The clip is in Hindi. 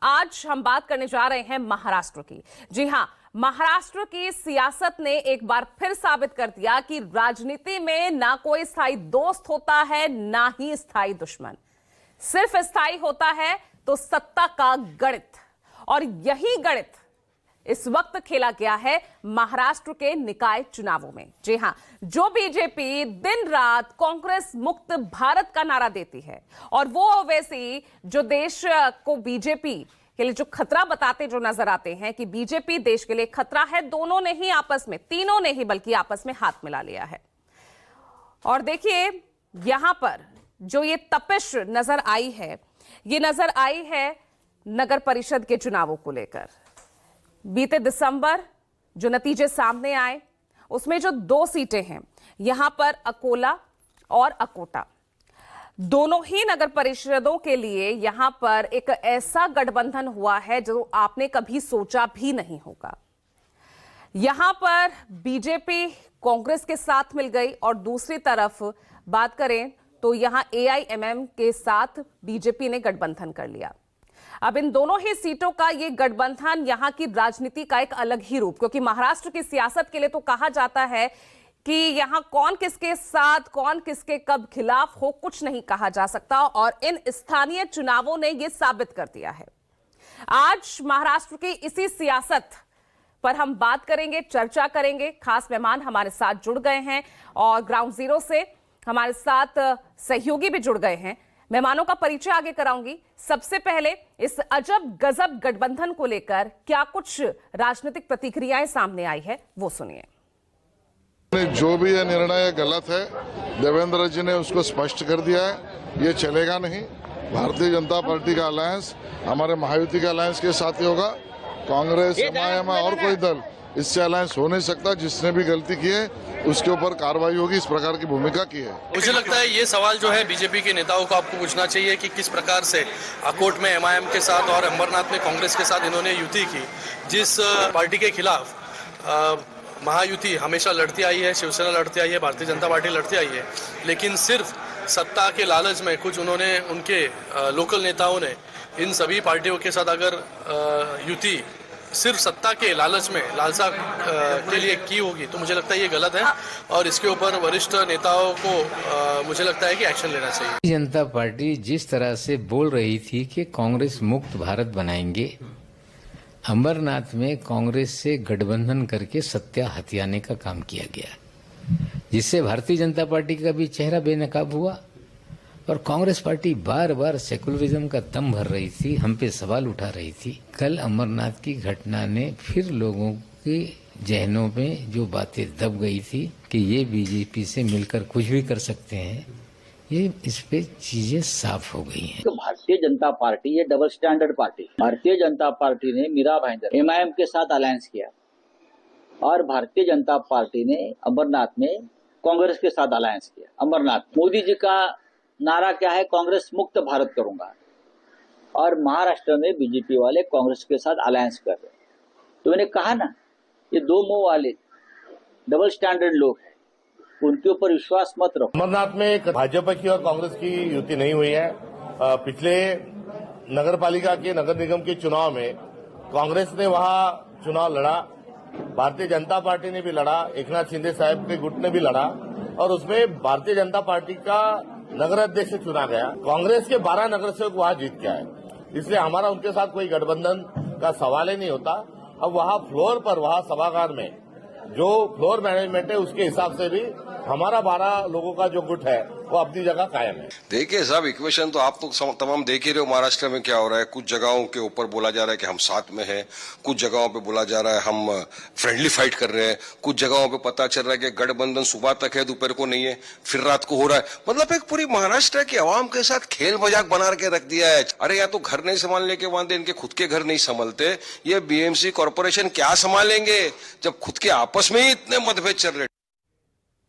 आज हम बात करने जा रहे हैं महाराष्ट्र की। जी हां, महाराष्ट्र की सियासत ने एक बार फिर साबित कर दिया कि राजनीति में ना कोई स्थायी दोस्त होता है, ना ही स्थायी दुश्मन। सिर्फ स्थायी होता है तो सत्ता का गणित, और यही गणित इस वक्त खेला गया है महाराष्ट्र के निकाय चुनावों में। जी हां, जो बीजेपी दिन रात कांग्रेस मुक्त भारत का नारा देती है, और वो ओवैसी जो देश को बीजेपी के लिए जो खतरा बताते जो नजर आते हैं कि बीजेपी देश के लिए खतरा है, दोनों ने ही आपस में, तीनों ने ही बल्कि आपस में हाथ मिला लिया है। और देखिए यहां पर जो ये तपिश नजर आई है, ये नजर आई है नगर परिषद के चुनावों को लेकर। बीते दिसंबर जो नतीजे सामने आए उसमें जो 2 सीटें हैं यहां पर अकोला और अकोटा, दोनों ही नगर परिषदों के लिए यहां पर एक ऐसा गठबंधन हुआ है जो आपने कभी सोचा भी नहीं होगा। यहां पर बीजेपी कांग्रेस के साथ मिल गई, और दूसरी तरफ बात करें तो यहां एआईएमएम के साथ बीजेपी ने गठबंधन कर लिया। अब इन दोनों ही सीटों का ये गठबंधन यहां की राजनीति का एक अलग ही रूप, क्योंकि महाराष्ट्र की सियासत के लिए तो कहा जाता है कि यहां कौन किसके साथ, कौन किसके कब खिलाफ हो, कुछ नहीं कहा जा सकता, और इन स्थानीय चुनावों ने यह साबित कर दिया है। आज महाराष्ट्र की इसी सियासत पर हम बात करेंगे, चर्चा करेंगे। खास मेहमान हमारे साथ जुड़ गए हैं, और ग्राउंड जीरो से हमारे साथ सहयोगी भी जुड़ गए हैं। मेहमानों का परिचय आगे कराऊंगी। सबसे पहले इस अजब गजब गठबंधन को लेकर क्या कुछ राजनीतिक प्रतिक्रियाएं सामने आई है, वो सुनिए। जो भी ये निर्णय गलत है, देवेंद्र जी ने उसको स्पष्ट कर दिया है, ये चलेगा नहीं। भारतीय जनता पार्टी का अलायंस हमारे महायुति के अलायंस के साथ ही होगा। कांग्रेस, एमआईएम और कोई दल इससे अलायंस हो नहीं सकता। जिसने भी गलती की है उसके ऊपर कार्रवाई होगी, इस प्रकार की भूमिका की है। मुझे लगता है ये सवाल जो है बीजेपी के नेताओं को आपको पूछना चाहिए कि किस प्रकार से अकोट में एमआईएम के साथ और अंबरनाथ में कांग्रेस के साथ इन्होंने युति की। जिस पार्टी के खिलाफ महायुति हमेशा लड़ती आई है, शिवसेना लड़ती आई है, भारतीय जनता पार्टी लड़ती आई है, लेकिन सिर्फ सत्ता के लालच में कुछ उन्होंने, उनके लोकल नेताओं ने इन सभी पार्टियों के साथ अगर युति सिर्फ सत्ता के लालच में, लालसा के लिए की होगी, तो मुझे लगता है ये गलत है, और इसके ऊपर वरिष्ठ नेताओं को मुझे लगता है कि एक्शन लेना चाहिए। जनता पार्टी जिस तरह से बोल रही थी कि कांग्रेस मुक्त भारत बनाएंगे, अंबरनाथ में कांग्रेस से गठबंधन करके सत्ता हथियाने का काम किया गया, जिससे भारतीय जनता पार्टी का भी चेहरा बेनकाब हुआ, और कांग्रेस पार्टी बार बार सेकुलरिज्म का दम भर रही थी, हम पे सवाल उठा रही थी। कल अमरनाथ की घटना ने फिर लोगों के जहनों में जो बातें दब गई थी कि ये बीजेपी से मिलकर कुछ भी कर सकते हैं, ये इस पे चीजें साफ हो गई हैं। तो भारतीय जनता पार्टी ये double standard party. Bharatiya Janata party ने मीरा भाईंदर एमआईएम के साथ अलायंस किया, और भारतीय जनता पार्टी ने अमरनाथ में कांग्रेस के साथ अलायंस किया। अमरनाथ मोदी जी का नारा क्या है? कांग्रेस मुक्त भारत करूंगा, और महाराष्ट्र में बीजेपी वाले कांग्रेस के साथ अलायंस कर रहे हैं। तो मैंने कहा ना, ये 2 मुंह वाले डबल स्टैंडर्ड लोग हैं, उनके ऊपर विश्वास मत रखो। अमरनाथ में एक भाजपा की और कांग्रेस की युति नहीं हुई है। पिछले नगर पालिका के, नगर निगम के चुनाव में कांग्रेस ने वहां चुनाव लड़ा, भारतीय जनता पार्टी ने भी लड़ा, एकनाथ शिंदे साहब के गुट ने भी लड़ा, और उसमें भारतीय जनता पार्टी का नगर अध्यक्ष चुना गया। कांग्रेस के 12 नगर सेवक वहां जीत के आए, इसलिए हमारा उनके साथ कोई गठबंधन का सवाल ही नहीं होता। अब वहां फ्लोर पर, वहां सभागार में जो फ्लोर मैनेजमेंट है, उसके हिसाब से भी हमारा 12 लोगों का जो गुट है वो अपनी जगह कायम है। देखिए साहब, इक्वेशन तो आप तो तमाम देख ही रहे हो महाराष्ट्र में क्या हो रहा है। कुछ जगहों के ऊपर बोला जा रहा है कि हम साथ में हैं, कुछ जगहों पे बोला जा रहा है हम फ्रेंडली फाइट कर रहे हैं, कुछ जगहों पे पता चल रहा है कि गठबंधन सुबह तक है, दोपहर को नहीं है, फिर रात को हो रहा है। मतलब एक पूरी महाराष्ट्र की आवाम के साथ खेल मजाक बना के रख दिया है। अरे या तो घर नहीं संभालने के वादे, इनके खुद के घर नहीं संभलते, ये बीएमसी कॉर्पोरेशन क्या संभालेंगे जब खुद के आपस में ही इतने मतभेद चल रहे।